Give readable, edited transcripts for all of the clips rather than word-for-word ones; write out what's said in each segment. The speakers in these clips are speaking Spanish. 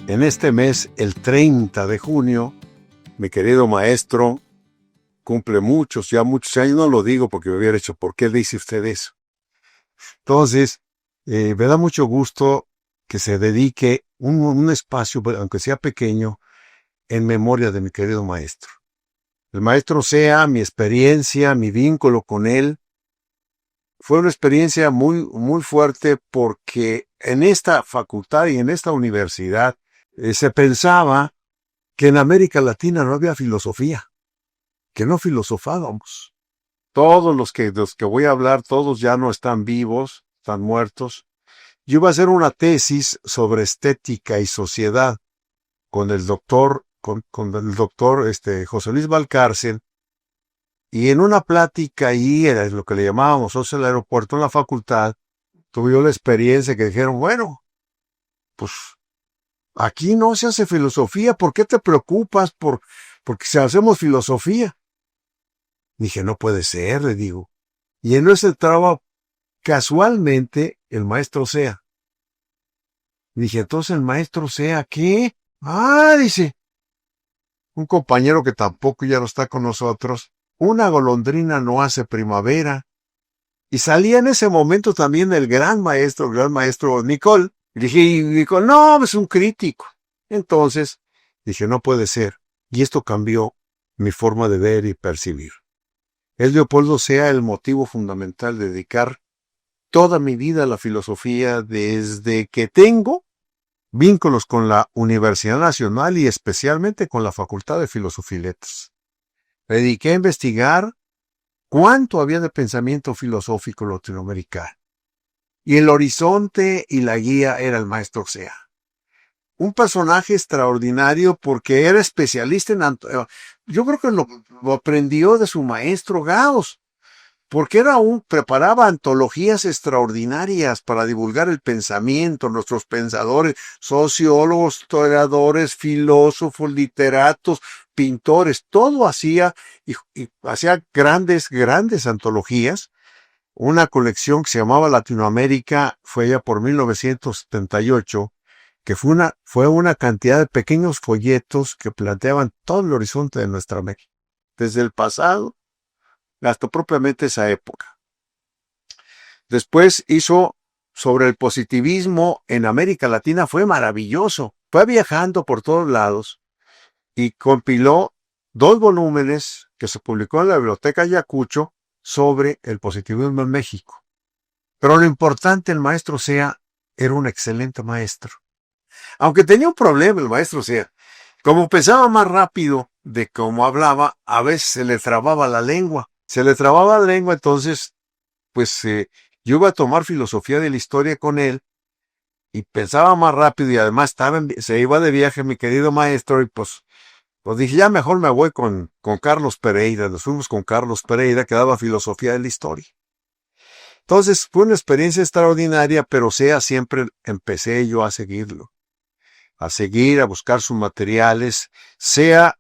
En este mes, el 30 de junio, mi querido maestro cumple muchos años, no lo digo porque me hubiera hecho, ¿por qué dice usted eso? Entonces, me da mucho gusto que se dedique un espacio, aunque sea pequeño, en memoria de mi querido maestro. El maestro Sea, mi experiencia, mi vínculo con él, fue una experiencia muy, muy fuerte porque en esta facultad y en esta universidad se pensaba que en América Latina no había filosofía, que no filosofábamos. Todos los que voy a hablar, todos ya no están vivos, están muertos. Yo iba a hacer una tesis sobre estética y sociedad con el doctor José Luis Valcárcel, y en una plática ahí, era lo que le llamábamos social del aeropuerto en la facultad, tuve yo la experiencia que dijeron, bueno, pues aquí no se hace filosofía, ¿por qué te preocupas porque si hacemos filosofía? Dije, no puede ser, le digo. Y en ese trabajo, casualmente, el maestro Sea. Dije, entonces el maestro Sea, ¿qué? Ah, dice, un compañero que tampoco ya no está con nosotros, una golondrina no hace primavera. Y salía en ese momento también el gran maestro Nicole. Y dije, y Nicole, no, es un crítico. Entonces, dije, no puede ser. Y esto cambió mi forma de ver y percibir. Es Leopoldo Sea el motivo fundamental de dedicar toda mi vida a la filosofía desde que tengo vínculos con la Universidad Nacional y especialmente con la Facultad de Filosofía y Letras. Me dediqué a investigar cuánto había de pensamiento filosófico latinoamericano. Y el horizonte y la guía era el maestro Sea. Un personaje extraordinario porque era especialista en... Yo creo que lo aprendió de su maestro Gauss, porque preparaba antologías extraordinarias para divulgar el pensamiento, nuestros pensadores, sociólogos, historiadores, filósofos, literatos, pintores, todo hacía, y hacía grandes antologías. Una colección que se llamaba Latinoamérica fue ya por 1978, que fue una cantidad de pequeños folletos que planteaban todo el horizonte de nuestra América, desde el pasado hasta propiamente esa época. Después hizo sobre el positivismo en América Latina, fue maravilloso. Fue viajando por todos lados y compiló 2 volúmenes que se publicó en la Biblioteca Ayacucho sobre el positivismo en México. Pero lo importante, el maestro Sea era un excelente maestro. Aunque tenía un problema el maestro Sea. Como pensaba más rápido de cómo hablaba, a veces se le trababa la lengua. Entonces, pues yo iba a tomar filosofía de la historia con él y pensaba más rápido y además se iba de viaje mi querido maestro y pues dije, ya mejor me voy con Carlos Pereira. Nos fuimos con Carlos Pereira que daba filosofía de la historia. Entonces fue una experiencia extraordinaria, pero Sea siempre empecé yo a seguirlo, a buscar sus materiales. Sea,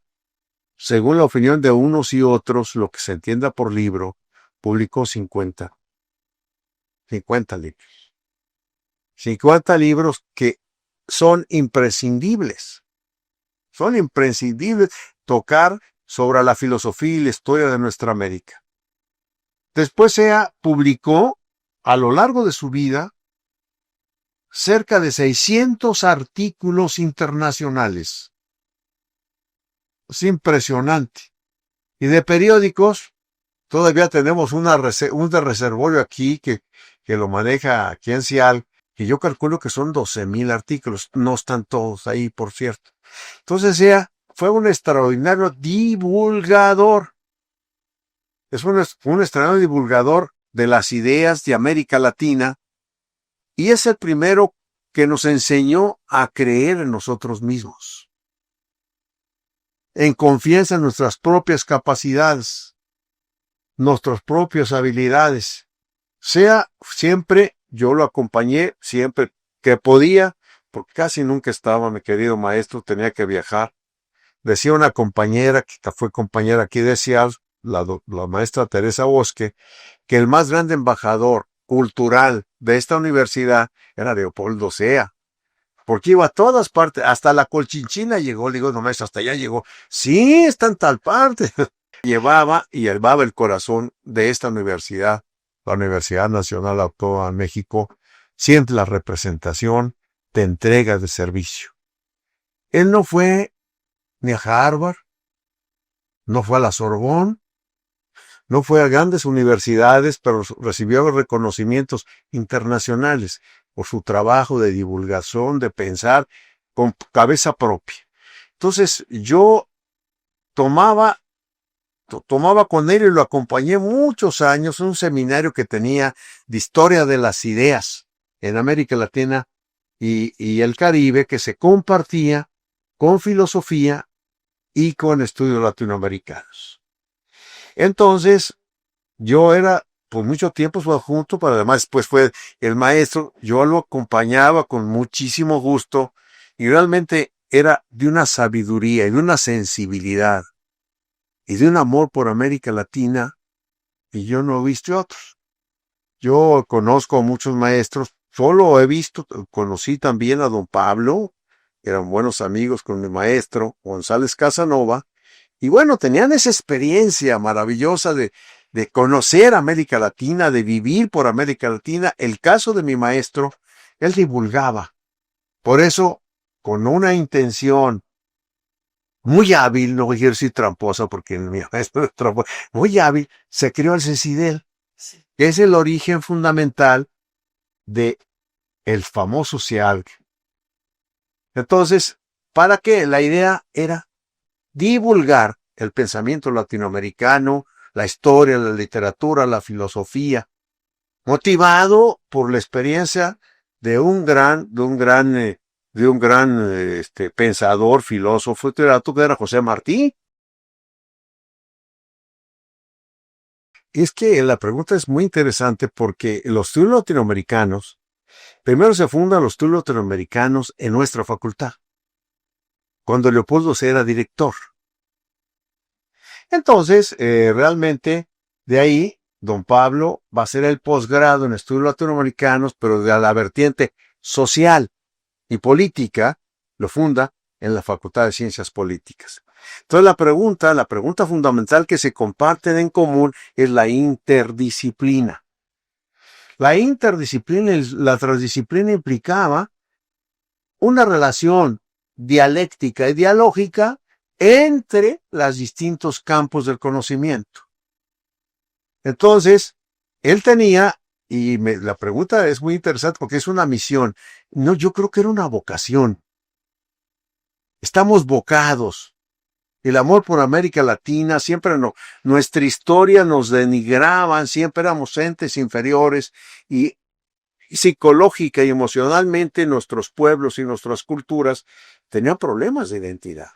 según la opinión de unos y otros, lo que se entienda por libro, publicó 50 libros. 50 libros que son imprescindibles. Son imprescindibles tocar sobre la filosofía y la historia de nuestra América. Después Sea publicó, a lo largo de su vida, cerca de 600 artículos internacionales. Es impresionante. Y de periódicos, todavía tenemos un de reservorio aquí que lo maneja aquí en Cial, que yo calculo que son 12,000 artículos. No están todos ahí, por cierto. Entonces Sea fue un extraordinario divulgador. Es un extraordinario divulgador de las ideas de América Latina y es el primero que nos enseñó a creer en nosotros mismos, en confianza en nuestras propias capacidades, nuestras propias habilidades. Sea siempre, yo lo acompañé siempre que podía, porque casi nunca estaba, mi querido maestro, tenía que viajar. Decía una compañera, que fue compañera aquí de Cial, la maestra Teresa Bosque, que el más grande embajador cultural de esta universidad era Leopoldo Sea, porque iba a todas partes, hasta la Colchinchina llegó, le digo, no maestro, hasta allá llegó. Sí, está en tal parte. llevaba el corazón de esta universidad, la Universidad Nacional Autónoma de México, siempre la representación de entrega de servicio. Él no fue ni a Harvard, no fue a la Sorbonne, no fue a grandes universidades, pero recibió reconocimientos internacionales por su trabajo de divulgación, de pensar con cabeza propia. Entonces yo tomaba con él y lo acompañé muchos años en un seminario que tenía de historia de las ideas en América Latina y el Caribe, que se compartía con filosofía y con estudios latinoamericanos. Entonces, yo era por mucho tiempo su adjunto, pero además después fue el maestro, yo lo acompañaba con muchísimo gusto y realmente era de una sabiduría y de una sensibilidad y de un amor por América Latina y yo no he visto otros. Yo conozco a muchos maestros, solo he visto, conocí también a don Pablo, eran buenos amigos con mi maestro, González Casanova, y bueno, tenían esa experiencia maravillosa de conocer América Latina, de vivir por América Latina. El caso de mi maestro, él divulgaba. Por eso, con una intención muy hábil, no voy a decir tramposa porque mi maestro es tramposo, muy hábil, se creó el CECIDEL, que es el origen fundamental de el famoso CIALC. Entonces, ¿para qué? La idea era divulgar el pensamiento latinoamericano, la historia, la literatura, la filosofía, motivado por la experiencia de un gran pensador, filósofo y literato que era José Martí. Es que la pregunta es muy interesante porque los estudios latinoamericanos, primero se fundan los estudios latinoamericanos en nuestra facultad, cuando Leopoldo C. era director. Entonces, realmente, de ahí, don Pablo va a hacer el posgrado en estudios latinoamericanos, pero de la vertiente social y política, lo funda en la Facultad de Ciencias Políticas. Entonces, la pregunta fundamental que se comparten en común es la interdisciplina. La interdisciplina, la transdisciplina implicaba una relación dialéctica y dialógica entre los distintos campos del conocimiento. Entonces, él tenía, la pregunta es muy interesante porque es una misión. No, yo creo que era una vocación. Estamos vocados. El amor por América Latina, siempre nuestra historia nos denigraban, siempre éramos entes inferiores y psicológica y emocionalmente nuestros pueblos y nuestras culturas tenían problemas de identidad.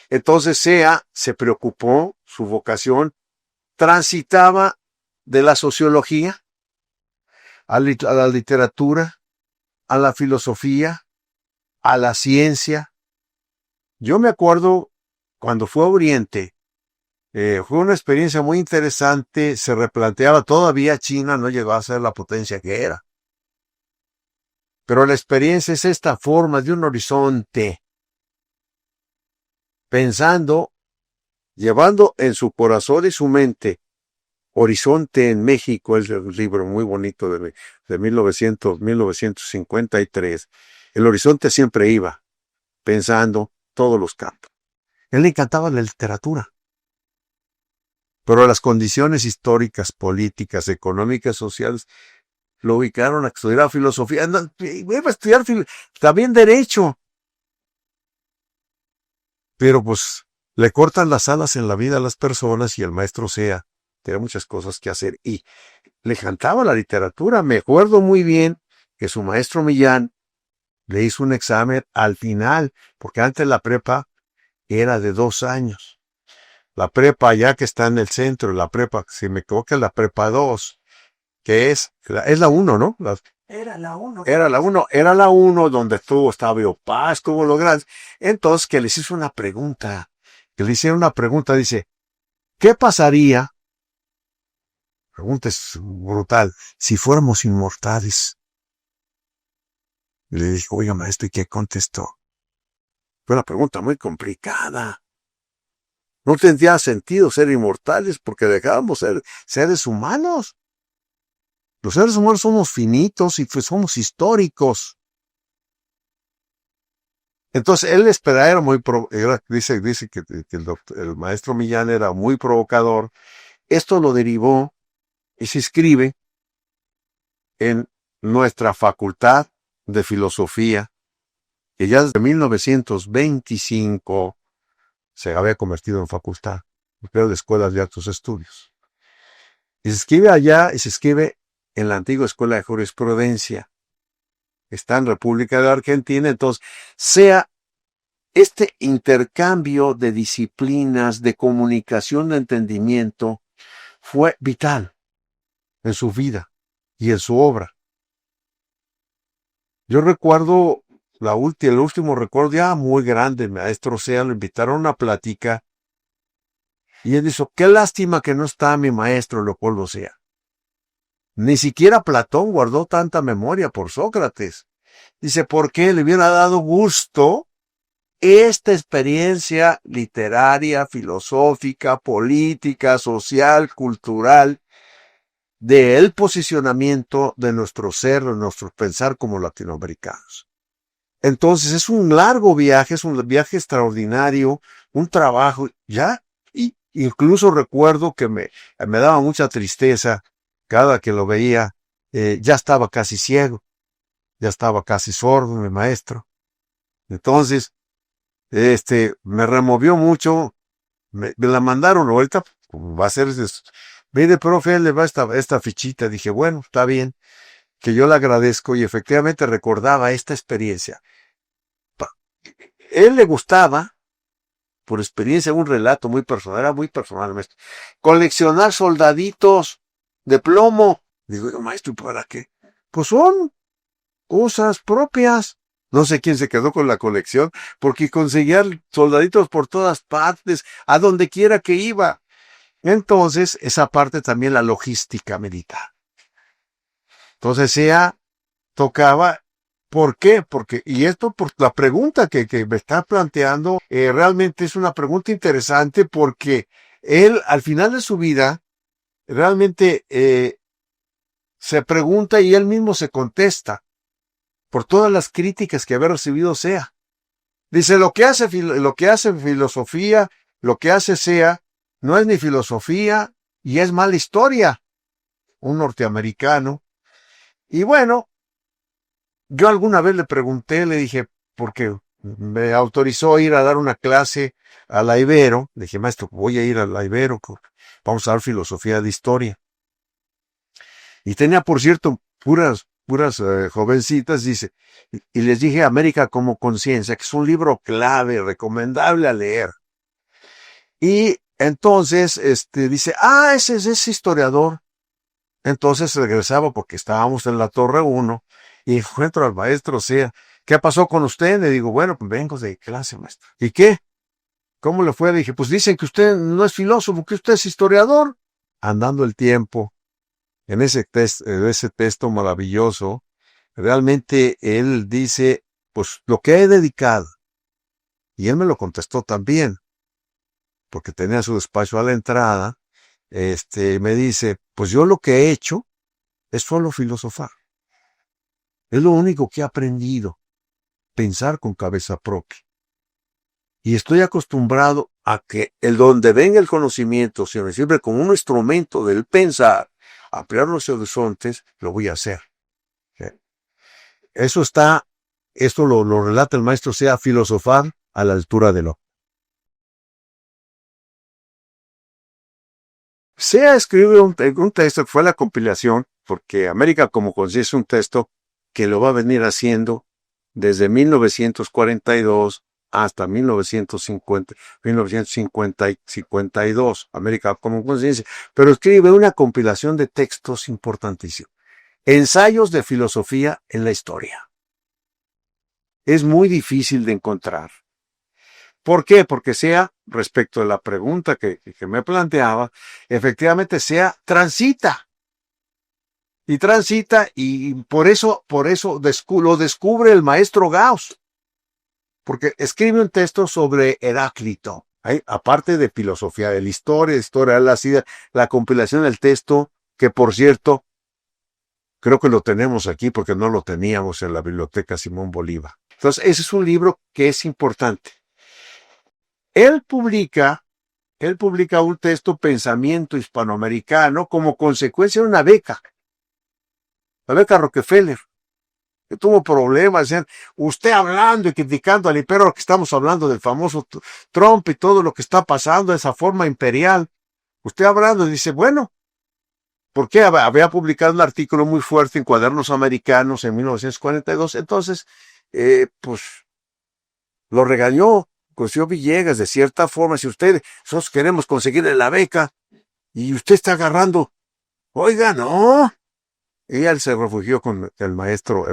Entonces se preocupó, su vocación transitaba de la sociología a la literatura, a la filosofía, a la ciencia. Yo me acuerdo cuando fue a Oriente, fue una experiencia muy interesante, se replanteaba, todavía China no llegó a ser la potencia que era. Pero la experiencia es esta forma de un horizonte, pensando, llevando en su corazón y su mente, Horizonte en México, es un libro muy bonito de 1953. El horizonte siempre iba, pensando todos los campos. Él le encantaba la literatura. Pero las condiciones históricas, políticas, económicas, sociales, lo ubicaron a estudiar filosofía. No, iba a estudiar también derecho. Pero pues le cortan las alas en la vida a las personas y el maestro Sea tenía muchas cosas que hacer y le encantaba la literatura. Me acuerdo muy bien que su maestro Millán le hizo un examen al final, porque antes la prepa era de 2 años. La prepa ya que está en el centro, la prepa, si me equivoco, es la prepa 2, que es la 1, ¿no? Era la 1. Era la 1 donde estaba Biopaz, estuvo lo grande. Entonces que les hizo una pregunta, dice, ¿qué pasaría? Pregunta es brutal, si fuéramos inmortales. Y le dije, oiga, maestro, ¿y qué contestó? Fue una pregunta muy complicada. No tendría sentido ser inmortales porque dejábamos ser seres humanos. Los seres humanos somos finitos y pues somos históricos. Entonces, él era muy, dice que el maestro Millán era muy provocador. Esto lo derivó y se escribe en nuestra facultad de filosofía, que ya desde 1925 se había convertido en facultad, creo, de escuelas de altos estudios. Y se escribe allá y se escribe en la antigua escuela de jurisprudencia. Está en República de Argentina, entonces, sea este intercambio de disciplinas, de comunicación, de entendimiento, fue vital en su vida y en su obra. Yo recuerdo el último recuerdo ya muy grande, maestro Sea, lo invitaron a una plática y él dijo, qué lástima que no está mi maestro Leopoldo Sea. Ni siquiera Platón guardó tanta memoria por Sócrates. Dice, ¿por qué le hubiera dado gusto esta experiencia literaria, filosófica, política, social, cultural, del posicionamiento de nuestro ser, de nuestro pensar como latinoamericanos? Entonces es un largo viaje, es un viaje extraordinario, un trabajo, ya, y incluso recuerdo que me daba mucha tristeza cada que lo veía, ya estaba casi ciego, ya estaba casi sordo mi maestro. Entonces, me removió mucho, me la mandaron ahorita, va a ser, mire, profe, le va esta fichita, dije, bueno, está bien, que yo le agradezco y efectivamente recordaba esta experiencia. Él le gustaba, por experiencia, un relato muy personal, era muy personal, maestro, coleccionar soldaditos de plomo. Digo, maestro, ¿para qué? Pues son cosas propias. No sé quién se quedó con la colección, porque conseguía soldaditos por todas partes, a donde quiera que iba. Entonces, esa parte también la logística militar. Entonces, ella tocaba. ¿Por qué? Porque, y esto por la pregunta que me está planteando, realmente es una pregunta interesante porque él, al final de su vida, realmente se pregunta y él mismo se contesta por todas las críticas que había recibido Sea. Dice, lo que hace filosofía, lo que hace Sea, no es ni filosofía y es mala historia. Un norteamericano. Y bueno, yo alguna vez le pregunté, le dije, porque me autorizó a ir a dar una clase a la Ibero. Le dije, maestro, voy a ir a la Ibero, vamos a dar filosofía de historia. Y tenía, por cierto, puras jovencitas, dice, y les dije América como conciencia, que es un libro clave, recomendable a leer. Y entonces, dice, ese es ese historiador. Entonces regresaba porque estábamos en la Torre 1 y encuentro al maestro Sea. ¿Qué pasó con usted? Le digo, bueno, pues vengo de clase, maestro. ¿Y qué? ¿Cómo le fue? Le dije, pues dicen que usted no es filósofo, que usted es historiador. Andando el tiempo, en ese texto maravilloso, realmente él dice, pues lo que he dedicado. Y él me lo contestó también, porque tenía su despacho a la entrada. Me dice, pues yo lo que he hecho es solo filosofar. Es lo único que he aprendido, pensar con cabeza propia. Y estoy acostumbrado a que el donde venga el conocimiento se me sirve como un instrumento del pensar, ampliar los horizontes, lo voy a hacer. Eso esto lo relata el maestro Sea, filosofar a la altura de lo. Sea escribe un texto que fue la compilación, porque América como conciencia es un texto que lo va a venir haciendo desde 1942 hasta 1952, América como conciencia, pero escribe una compilación de textos importantísimos. Ensayos de filosofía en la historia. Es muy difícil de encontrar. ¿Por qué? Porque Sea, respecto a la pregunta que me planteaba, efectivamente Sea transita y transita, y lo descubre el maestro Gauss, porque escribe un texto sobre Heráclito, aparte de filosofía de la historia de la compilación del texto, que por cierto, creo que lo tenemos aquí porque no lo teníamos en la biblioteca Simón Bolívar. Entonces, ese es un libro que es importante. Él publica un texto, Pensamiento Hispanoamericano, como consecuencia de una beca, la beca Rockefeller, que tuvo problemas. Decían, usted hablando y criticando al imperio, que estamos hablando del famoso Trump y todo lo que está pasando, esa forma imperial. Usted hablando, dice, bueno, ¿por qué? Había publicado un artículo muy fuerte en Cuadernos Americanos en 1942, entonces, pues, lo regañó Cosío Villegas de cierta forma. Si nosotros queremos conseguirle la beca y usted está agarrando, oiga, no. Y él se refugió con el maestro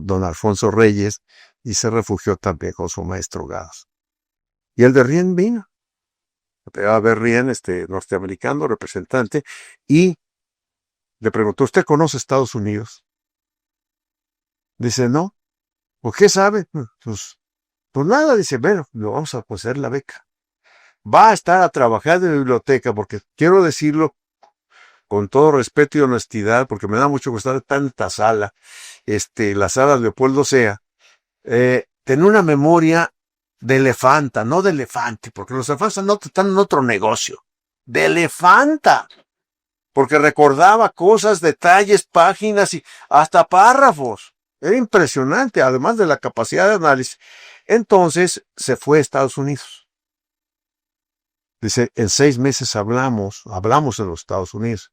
don Alfonso Reyes, y se refugió también con su maestro Gauss. Y el de Rien vino. A ver, Rien, norteamericano, representante, y le preguntó, ¿usted conoce Estados Unidos? Dice, no. ¿Por qué sabe? Pues nada, dice, bueno, le vamos a conceder la beca. Va a estar a trabajar en la biblioteca, porque quiero decirlo con todo respeto y honestidad, porque me da mucho gusto estar en tanta sala, la sala de Leopoldo Sea, tener una memoria de elefanta, no de elefante, porque los elefantes no están en otro negocio, de elefanta, porque recordaba cosas, detalles, páginas y hasta párrafos. Era impresionante, además de la capacidad de análisis. Entonces se fue a Estados Unidos. Dice, en 6 meses hablamos en los Estados Unidos.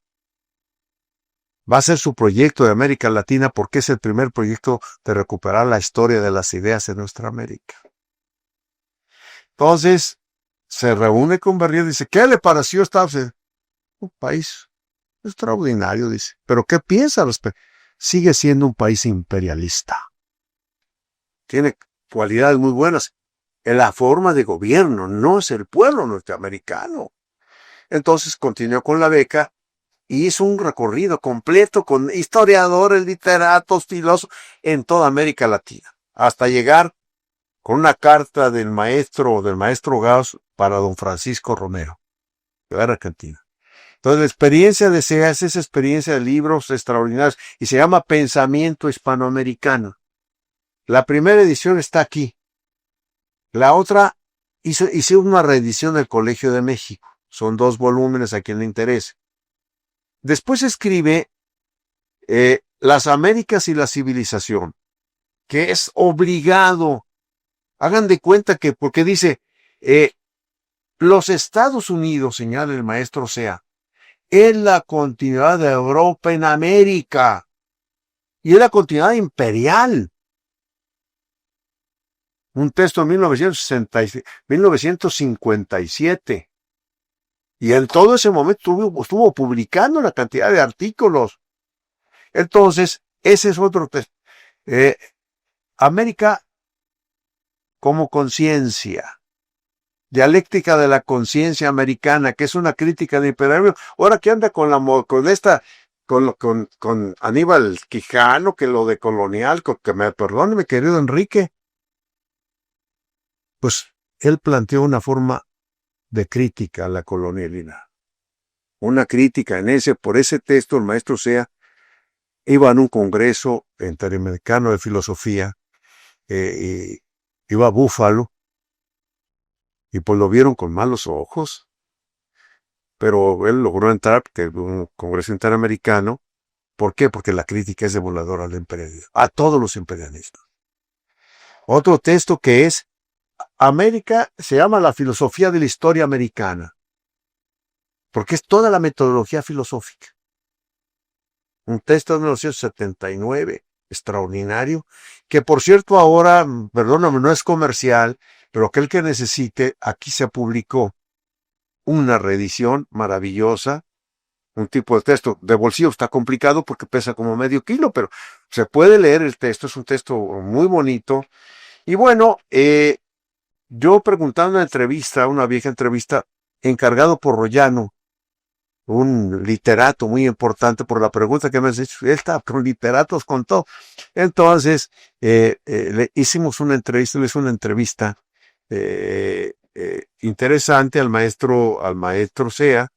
Va a ser su proyecto de América Latina, porque es el primer proyecto de recuperar la historia de las ideas en nuestra América. Entonces, se reúne con Berrier y dice, ¿qué le pareció Estados Unidos? Un país extraordinario, dice. ¿Pero qué piensa al respecto? Sigue siendo un país imperialista. Tiene cualidades muy buenas. En la forma de gobierno, no es el pueblo norteamericano. Entonces continuó con la beca y hizo un recorrido completo con historiadores, literatos, filósofos en toda América Latina, hasta llegar con una carta del maestro Gauss para don Francisco Romero, de la Argentina. Entonces la experiencia de SEA es esa experiencia de libros extraordinarios y se llama Pensamiento Hispanoamericano. La primera edición está aquí. La otra hice una reedición del Colegio de México. Son 2 volúmenes a quien le interese. Después escribe Las Américas y la Civilización, que es obligado. Hagan de cuenta que, porque dice, los Estados Unidos, señala el maestro Sea, es la continuidad de Europa en América, y es la continuidad imperial. Un texto en 1957. Y en todo ese momento estuvo publicando una cantidad de artículos. Entonces, ese es otro texto. América como conciencia. Dialéctica de la conciencia americana, que es una crítica de imperialismo. Ahora que anda con Aníbal Quijano, que lo de colonial, perdone, mi querido Enrique. Pues él planteó una forma de crítica a la colonialidad. Una crítica por ese texto, el maestro Sea iba a un congreso interamericano de filosofía, iba a Búfalo, y pues lo vieron con malos ojos, pero él logró entrar, porque un congreso interamericano. ¿Por qué? Porque la crítica es devoladora al imperialismo, a todos los imperialistas. Otro texto que es América, se llama La filosofía de la historia americana, porque es toda la metodología filosófica. Un texto de 1979, extraordinario, que por cierto ahora, perdóname, no es comercial, pero aquel que necesite, aquí se publicó una reedición maravillosa, un tipo de texto de bolsillo. Está complicado porque pesa como medio kilo, pero se puede leer el texto, es un texto muy bonito. Y bueno, yo preguntando en una vieja entrevista, encargado por Royano, un literato muy importante por la pregunta que me has hecho. Él está con literatos, con todo. Entonces, le hicimos una entrevista, le hice una entrevista interesante al maestro Sea,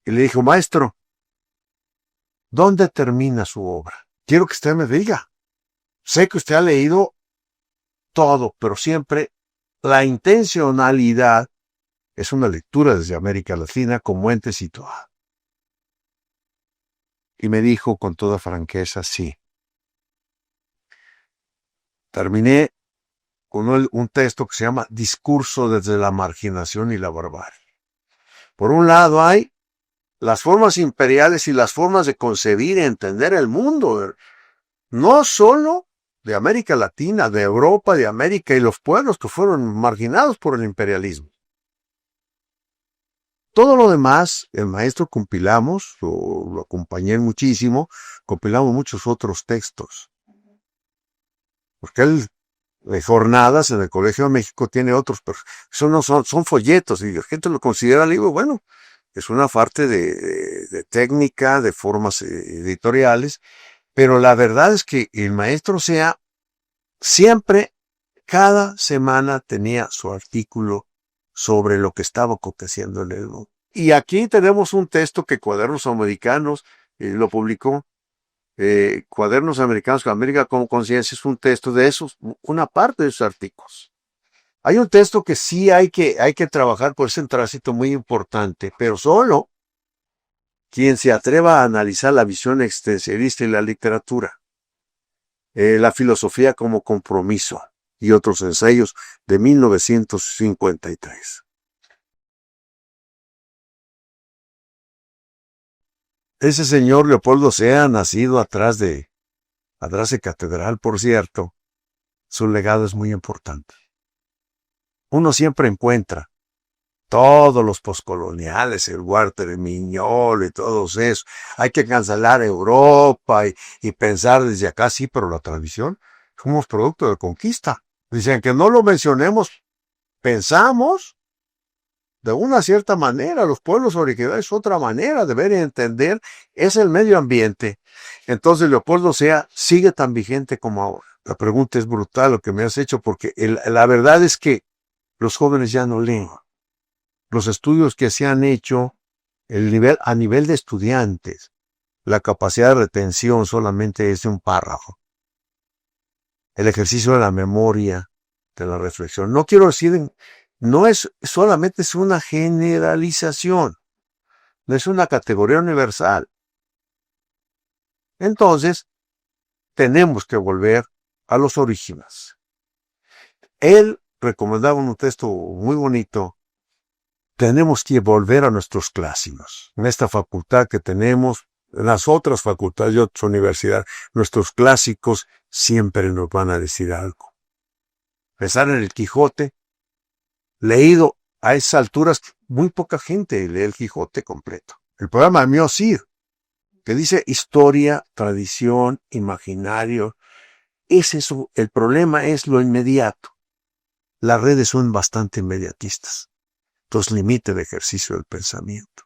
y le dijo, maestro, ¿dónde termina su obra? Quiero que usted me diga. Sé que usted ha leído todo, pero siempre la intencionalidad es una lectura desde América Latina como ente situada. Y me dijo con toda franqueza, sí. Terminé con un texto que se llama Discurso desde la marginación y la barbarie. Por un lado hay las formas imperiales y las formas de concebir y entender el mundo, no solo de América Latina, de Europa, de América y los pueblos que fueron marginados por el imperialismo. Todo lo demás, el maestro compilamos, lo acompañé muchísimo, compilamos muchos otros textos. Porque él, de jornadas en el Colegio de México, tiene otros, pero eso no son folletos, y la gente lo considera libro, bueno, es una parte de técnica, de formas editoriales, pero la verdad es que el maestro Sea siempre, cada semana tenía su artículo sobre lo que estaba aconteciendo en el mundo. Y aquí tenemos un texto que Cuadernos Americanos lo publicó. Cuadernos Americanos, América con Conciencia, es un texto de esos, una parte de sus artículos. Hay un texto que sí hay que trabajar, por ese tránsito muy importante, pero solo quien se atreva a analizar la visión existencialista y la literatura, la filosofía como compromiso y otros ensayos de 1953. Ese señor Leopoldo Sea, nacido atrás de Catedral, por cierto, su legado es muy importante. Uno siempre encuentra todos los poscoloniales, el Walter Miñol y todos esos. Hay que cancelar Europa y pensar desde acá, sí, pero la tradición somos producto de conquista. Dicen que no lo mencionemos, pensamos de una cierta manera, los pueblos originarios, otra manera de ver y entender es el medio ambiente. Entonces Leopoldo Sea sigue tan vigente como ahora. La pregunta es brutal lo que me has hecho, porque la verdad es que los jóvenes ya no leen. Los estudios que se han hecho a nivel de estudiantes, la capacidad de retención solamente es de un párrafo. El ejercicio de la memoria, de la reflexión. No quiero decir, no es solamente es una generalización, no es una categoría universal. Entonces, tenemos que volver a los orígenes. Él recomendaba un texto muy bonito. Tenemos que volver a nuestros clásicos. En esta facultad que tenemos, en las otras facultades y otras universidades, nuestros clásicos siempre nos van a decir algo. Pensar en el Quijote, leído a esas alturas, muy poca gente lee el Quijote completo. El programa de Mio Cid, que dice historia, tradición, imaginario, es eso. El problema es lo inmediato. Las redes son bastante inmediatistas. Entonces limite el ejercicio del pensamiento.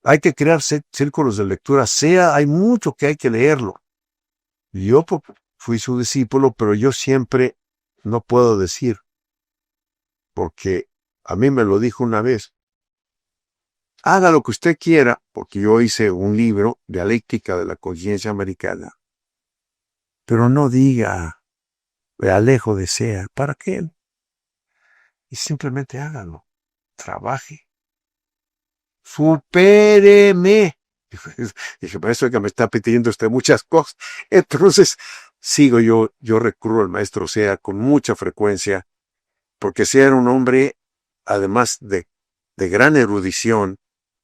Hay que crear círculos de lectura, hay mucho que hay que leerlo. Yo fui su discípulo, pero yo siempre no puedo decir, porque a mí me lo dijo una vez, haga lo que usted quiera, porque yo hice un libro, Dialéctica de la Conciencia Americana, pero no diga, me alejo de Sea, ¿para qué? Y simplemente hágalo, trabaje, supéreme. Dije, maestro, que me está pidiendo usted muchas cosas. Entonces, yo recurro al maestro Sea con mucha frecuencia, porque Sea era un hombre, además de gran erudición,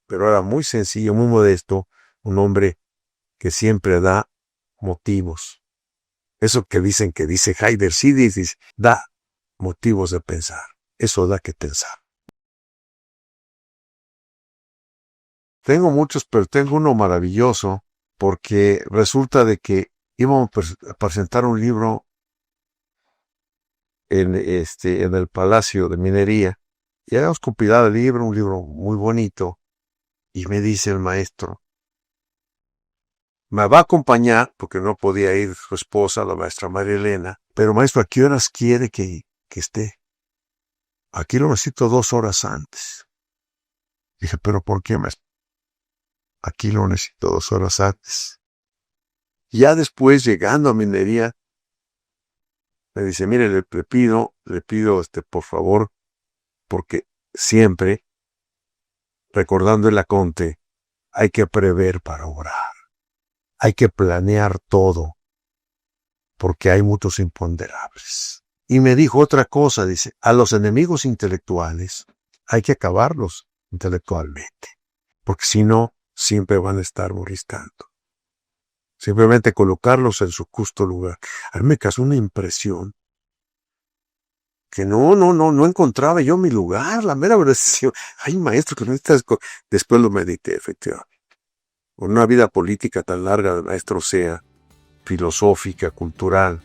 pero era muy sencillo, muy modesto, un hombre que siempre da motivos. Eso que dice Heidegger, sí dice, da motivos de pensar. Eso da que pensar. Tengo muchos, pero tengo uno maravilloso, porque resulta de que íbamos a presentar un libro en el Palacio de Minería, y habíamos compilado el libro, un libro muy bonito, Y me dice el maestro, me va a acompañar, porque no podía ir su esposa, la maestra María Elena, pero maestro, ¿a qué horas quiere que esté? Aquí lo necesito 2 horas antes. Dije, ¿pero por qué, maestro? Aquí lo necesito 2 horas antes. Ya después, llegando a minería, me dice, mire, le pido, por favor, porque siempre, recordando el Aconte, hay que prever para obrar. Hay que planear todo, porque hay muchos imponderables. Y me dijo otra cosa, dice, a los enemigos intelectuales hay que acabarlos intelectualmente, porque si no, siempre van a estar molestando. Simplemente colocarlos en su justo lugar. A mí me causó una impresión que no encontraba yo mi lugar, la mera verdad. Ay, maestro, que no estás. Después lo medité, efectivamente. Una vida política tan larga de maestro sea, filosófica, cultural,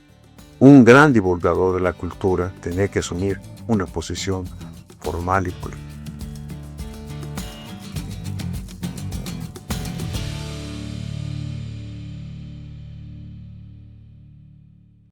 un gran divulgador de la cultura, tenía que asumir una posición formal y política.